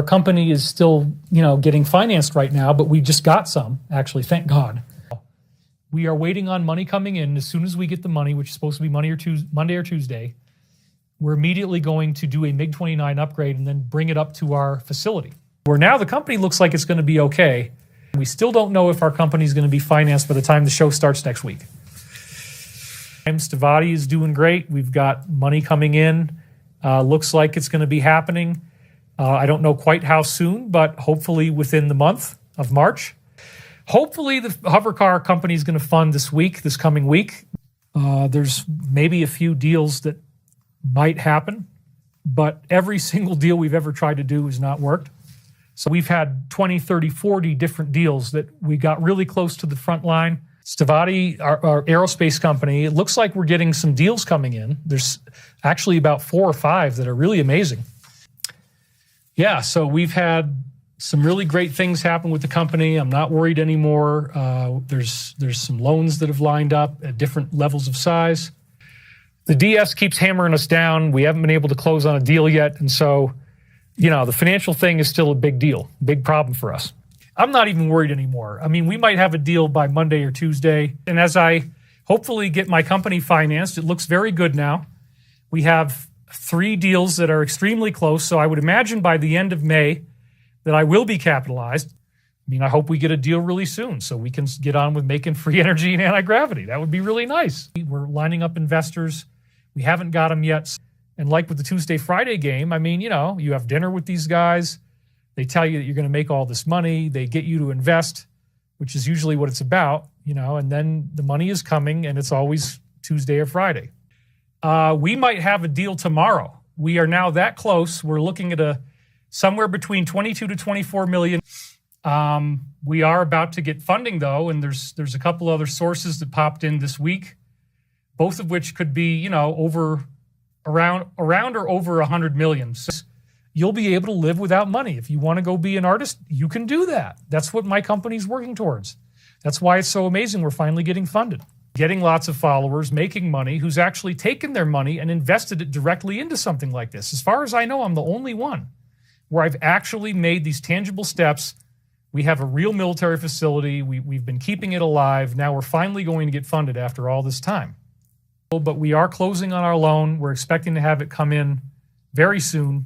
company is still, getting financed right now, but we just got some, actually, thank God. We are waiting on money coming in. As soon as we get the money, which is supposed to be Monday or Tuesday, we're immediately going to do a MiG-29 upgrade and then bring it up to our facility. Where now the company looks like it's going to be okay. We still don't know if our company is going to be financed by the time the show starts next week. Stavatti is doing great. We've got money coming in. Looks like it's going to be happening. I don't know quite how soon, but hopefully within the month of March. Hopefully the hover car company is going to fund this coming week. There's maybe a few deals that might happen, but every single deal we've ever tried to do has not worked. So we've had 20, 30, 40 different deals that we got really close to the front line. Stavatti, our aerospace company, it looks like we're getting some deals coming in. There's actually about 4 or 5 that are really amazing. Yeah, so we've had some really great things happen with the company. I'm not worried anymore. There's some loans that have lined up at different levels of size. The DS keeps hammering us down. We haven't been able to close on a deal yet. And so, the financial thing is still a big deal, big problem for us. I'm not even worried anymore. I mean, we might have a deal by Monday or Tuesday. And as I hopefully get my company financed, it looks very good now. We have 3 deals that are extremely close. So I would imagine by the end of May that I will be capitalized. I mean, I hope we get a deal really soon so we can get on with making free energy and anti-gravity. That would be really nice. We're lining up investors. We haven't got them yet. And like with the Tuesday-Friday game, I mean, you have dinner with these guys. They tell you that you're going to make all this money. They get you to invest, which is usually what it's about, and then the money is coming and it's always Tuesday or Friday. We might have a deal tomorrow. We are now that close. We're looking at somewhere between 22 to 24 million. We are about to get funding though, and there's a couple other sources that popped in this week, both of which could be, around or over 100 million. So you'll be able to live without money. If you want to go be an artist, you can do that. That's what my company's working towards. That's why it's so amazing we're finally getting funded. Getting lots of followers, making money, who's actually taken their money and invested it directly into something like this. As far as I know, I'm the only one where I've actually made these tangible steps. We have a real military facility. We've been keeping it alive. Now we're finally going to get funded after all this time. But we are closing on our loan. We're expecting to have it come in very soon.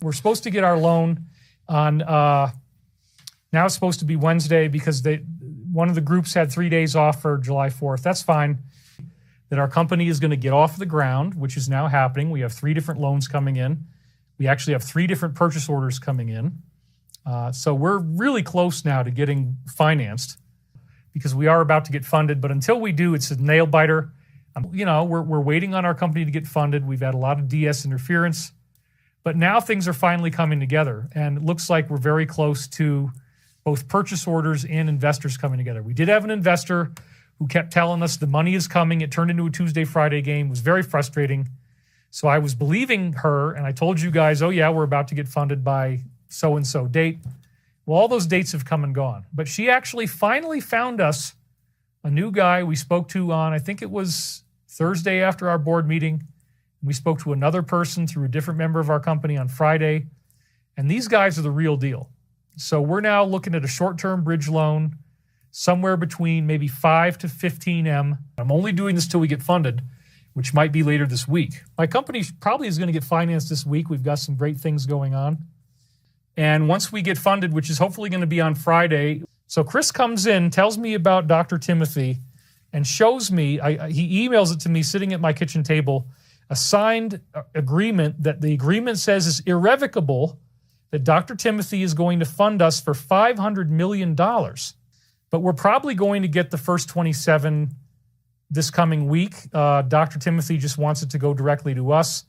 We're supposed to get our loan on, now it's supposed to be Wednesday because one of the groups had 3 days off for July 4th. That's fine. That our company is going to get off the ground, which is now happening. We have 3 different loans coming in. We actually have 3 different purchase orders coming in. So we're really close now to getting financed because we are about to get funded. But until we do, it's a nail biter. We're waiting on our company to get funded. We've had a lot of DS interference. But now things are finally coming together, and it looks like we're very close to both purchase orders and investors coming together. We did have an investor who kept telling us the money is coming. It turned into a Tuesday-Friday game. It was very frustrating. So I was believing her, and I told you guys, oh, yeah, we're about to get funded by so-and-so date. Well, all those dates have come and gone. But she actually finally found us a new guy we spoke to on, I think it was Thursday after our board meeting. We spoke to another person through a different member of our company on Friday, and these guys are the real deal. So we're now looking at a short-term bridge loan somewhere between maybe 5 to 15 M. I'm only doing this till we get funded, which might be later this week. My company probably is going to get financed this week. We've got some great things going on. And once we get funded, which is hopefully going to be on Friday, so Chris comes in, tells me about Dr. Timothy, and shows me, he emails it to me sitting at my kitchen table, a signed agreement that the agreement says is irrevocable, that Dr. Timothy is going to fund us for $500 million. But we're probably going to get the first 27 this coming week. Dr. Timothy just wants it to go directly to us.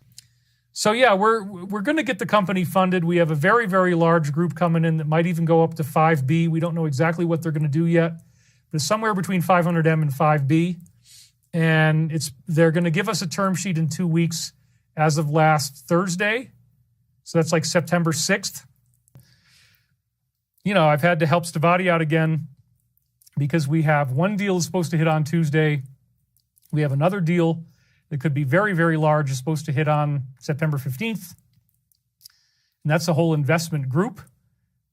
So yeah, we're going to get the company funded. We have a very, very large group coming in that might even go up to 5B. We don't know exactly what they're going to do yet, but it's somewhere between 500M and 5B. And they're going to give us a term sheet in 2 weeks as of last Thursday. So that's like September 6th. I've had to help Stavatti out again because we have one deal is supposed to hit on Tuesday. We have another deal that could be very, very large is supposed to hit on September 15th. and that's a whole investment group.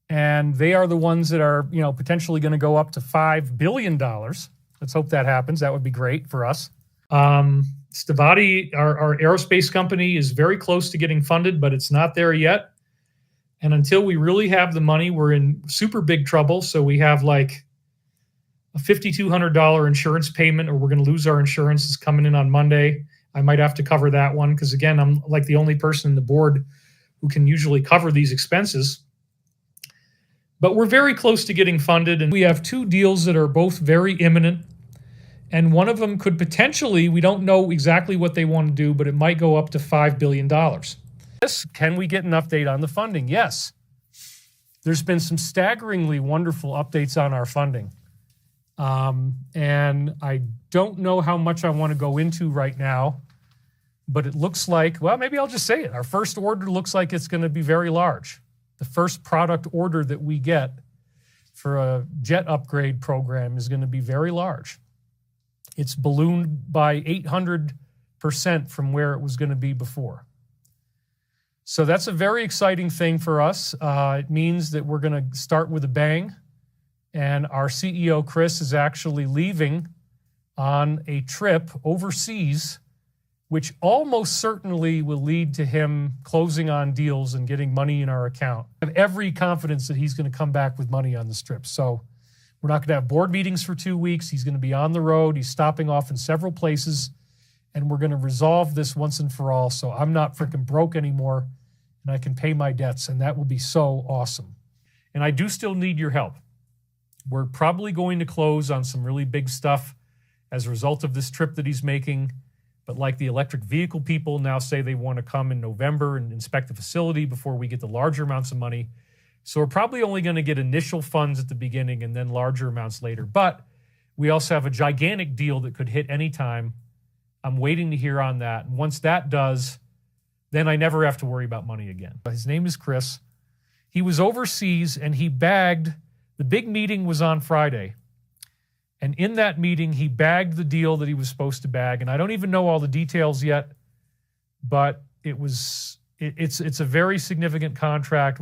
And they are the ones that are, potentially going to go up to $5 billion. Let's hope that happens. That would be great for us. Stavatti, our aerospace company, is very close to getting funded, but it's not there yet. And until we really have the money, we're in super big trouble. So we have like a $5,200 insurance payment, or we're going to lose our insurance. Is coming in on Monday. I might have to cover that one because, again, I'm like the only person in the board who can usually cover these expenses. But we're very close to getting funded, and we have two deals that are both very imminent. And one of them could potentially, we don't know exactly what they want to do, but it might go up to $5 billion. Yes, can we get an update on the funding? Yes. There's been some staggeringly wonderful updates on our funding. And I don't know how much I want to go into right now, but it looks like, well, maybe I'll just say it. Our first order looks like it's going to be very large. The first product order that we get for a jet upgrade program is going to be very large. It's ballooned by 800% from where it was going to be before. So that's a very exciting thing for us. It means that we're going to start with a bang. And our CEO, Chris, is actually leaving on a trip overseas, which almost certainly will lead to him closing on deals and getting money in our account. I have every confidence that he's going to come back with money on this trip. So we're not going to have board meetings for 2 weeks. He's going to be on the road. He's stopping off in several places, and we're going to resolve this once and for all. So I'm not freaking broke anymore, and I can pay my debts, and that will be so awesome. And I do still need your help. We're probably going to close on some really big stuff as a result of this trip that he's making. But like the electric vehicle people now say they want to come in November and inspect the facility before we get the larger amounts of money. So we're probably only going to get initial funds at the beginning and then larger amounts later. But we also have a gigantic deal that could hit anytime. I'm waiting to hear on that. And once that does, then I never have to worry about money again. His name is Chris. He was overseas and he bagged, the big meeting was on Friday. And in that meeting, he bagged the deal that he was supposed to bag. And I don't even know all the details yet, but it's a very significant contract.